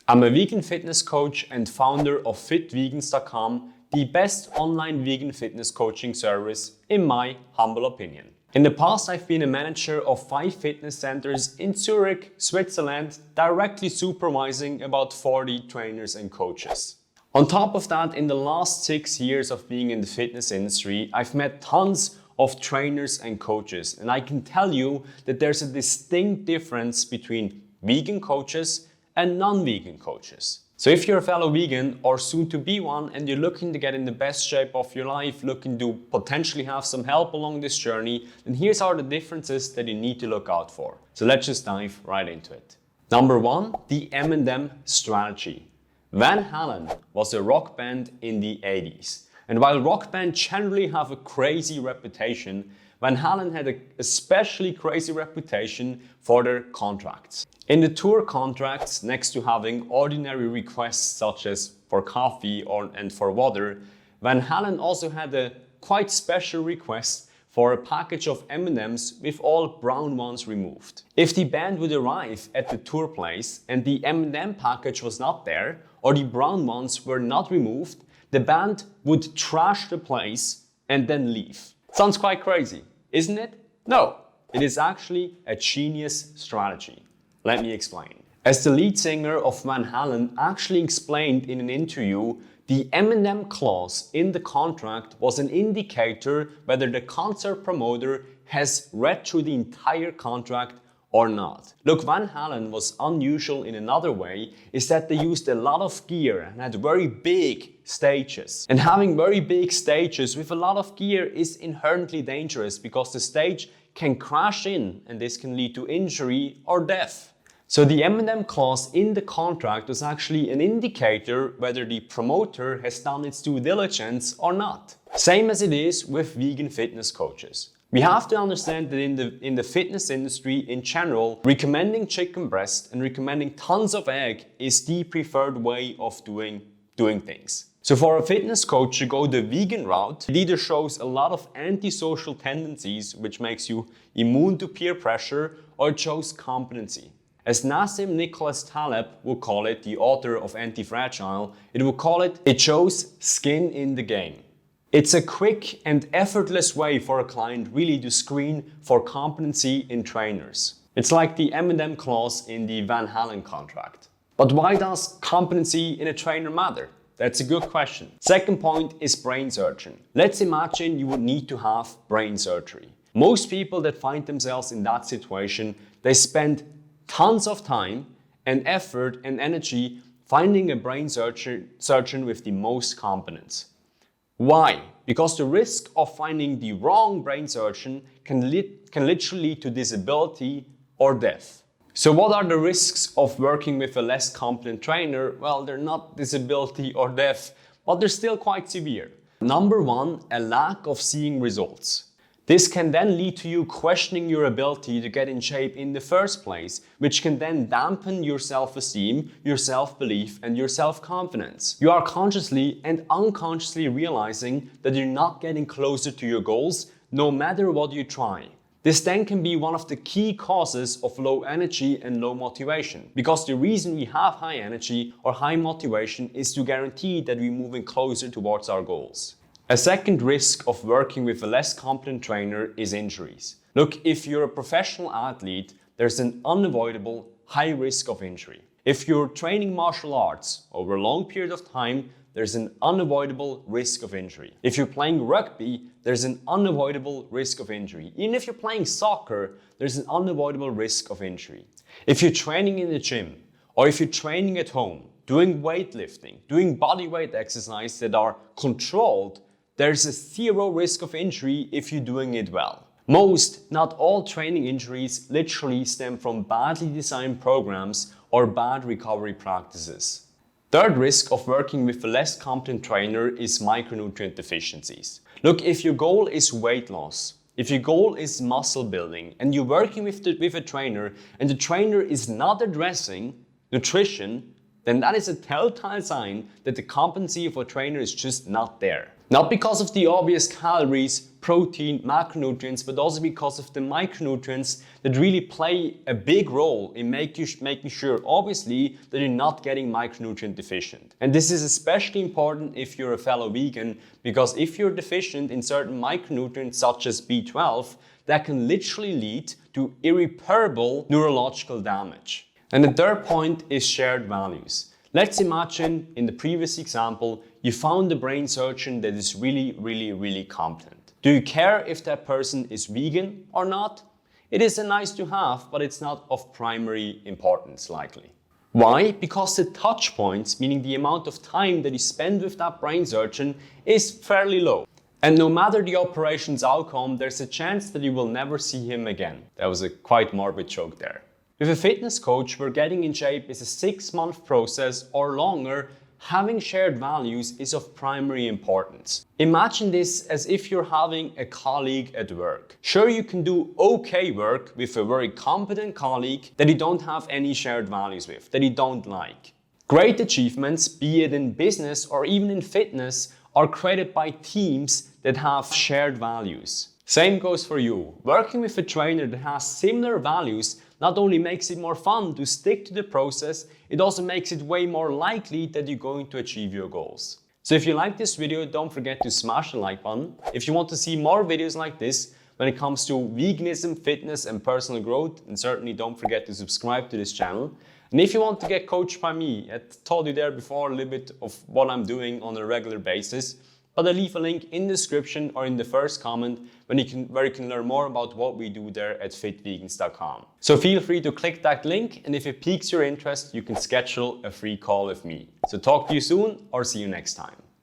I'm a vegan fitness coach and founder of fitvegans.com, the best online vegan fitness coaching service in my humble opinion. In the past, I've been a manager of 5 fitness centers in Zurich, Switzerland, directly supervising about 40 trainers and coaches. On top of that, in the last 6 years of being in the fitness industry, I've met tons of trainers and coaches, and I can tell you that there's a distinct difference between vegan coaches and non-vegan coaches. So if you're a fellow vegan or soon to be one and you're looking to get in the best shape of your life, looking to potentially have some help along this journey, then here's are the differences that you need to look out for. So let's just dive right into it. Number 1, the M&M strategy. Van Halen was a rock band in the 80s. And while rock bands generally have a crazy reputation, Van Halen had an especially crazy reputation for their contracts. In the tour contracts, next to having ordinary requests such as for coffee and for water, Van Halen also had a quite special request for a package of M&Ms with all brown ones removed. If the band would arrive at the tour place and the M&M package was not there, or the brown ones were not removed, the band would trash the place and then leave. Sounds quite crazy, isn't it? No, it is actually a genius strategy. Let me explain. As the lead singer of Van Halen actually explained in an interview, the M&M clause in the contract was an indicator whether the concert promoter has read through the entire contract or not. Look, Van Halen was unusual in another way, is that they used a lot of gear and had very big stages. And having very big stages with a lot of gear is inherently dangerous because the stage can crash in and this can lead to injury or death. So the M&M clause in the contract was actually an indicator whether the promoter has done its due diligence or not. Same as it is with vegan fitness coaches. We have to understand that in the fitness industry in general, recommending chicken breast and recommending tons of egg is the preferred way of doing things. So for a fitness coach to go the vegan route, it either shows a lot of antisocial tendencies, which makes you immune to peer pressure, or it shows competency. As Nassim Nicholas Taleb would call it, the author of Anti-Fragile, it shows skin in the game. It's a quick and effortless way for a client really to screen for competency in trainers. It's like the M&M clause in the Van Halen contract. But why does competency in a trainer matter? That's a good question. Second point is brain surgeon. Let's imagine you would need to have brain surgery. Most people that find themselves in that situation, they spend tons of time and effort and energy finding a brain surgeon with the most competence. Why? Because the risk of finding the wrong brain surgeon can literally lead to disability or death. So what are the risks of working with a less competent trainer? Well, they're not disability or death, but they're still quite severe. Number 1, a lack of seeing results. This can then lead to you questioning your ability to get in shape in the first place, which can then dampen your self-esteem, your self-belief, and your self-confidence. You are consciously and unconsciously realizing that you're not getting closer to your goals, no matter what you try. This then can be one of the key causes of low energy and low motivation, because the reason we have high energy or high motivation is to guarantee that we're moving closer towards our goals. A second risk of working with a less competent trainer is injuries. Look, if you're a professional athlete, there's an unavoidable high risk of injury. If you're training martial arts over a long period of time, there's an unavoidable risk of injury. If you're playing rugby, there's an unavoidable risk of injury. Even if you're playing soccer, there's an unavoidable risk of injury. If you're training in the gym, or if you're training at home, doing weightlifting, doing body weight exercises that are controlled, there's a 0 risk of injury if you're doing it well. Most, not all training injuries literally stem from badly designed programs or bad recovery practices. Third risk of working with a less competent trainer is micronutrient deficiencies. Look, if your goal is weight loss, if your goal is muscle building, and you're working with a trainer and the trainer is not addressing nutrition, then that is a telltale sign that the competency of a trainer is just not there. Not because of the obvious calories, protein, macronutrients, but also because of the micronutrients that really play a big role in making sure, obviously, that you're not getting micronutrient deficient. And this is especially important if you're a fellow vegan, because if you're deficient in certain micronutrients such as B12, that can literally lead to irreparable neurological damage. And the third point is shared values. Let's imagine in the previous example, you found a brain surgeon that is really competent. Do you care if that person is vegan or not? It is a nice to have, but it's not of primary importance likely. Why? Because the touch points, meaning the amount of time that you spend with that brain surgeon, is fairly low. And no matter the operation's outcome, there's a chance that you will never see him again. That was a quite morbid joke there. With a fitness coach, where getting in shape is a 6-month process or longer, having shared values is of primary importance. Imagine this as if you're having a colleague at work. Sure, you can do okay work with a very competent colleague that you don't have any shared values with, that you don't like. Great achievements, be it in business or even in fitness, are created by teams that have shared values. Same goes for you. Working with a trainer that has similar values not only makes it more fun to stick to the process, it also makes it way more likely that you're going to achieve your goals. So if you like this video, don't forget to smash the like button. If you want to see more videos like this when it comes to veganism, fitness and personal growth, then certainly don't forget to subscribe to this channel. And if you want to get coached by me, I told you there before a little bit of what I'm doing on a regular basis, but I'll leave a link in the description or in the first comment where you can learn more about what we do there at fitvegans.com. So feel free to click that link, and if it piques your interest, you can schedule a free call with me. So talk to you soon or see you next time.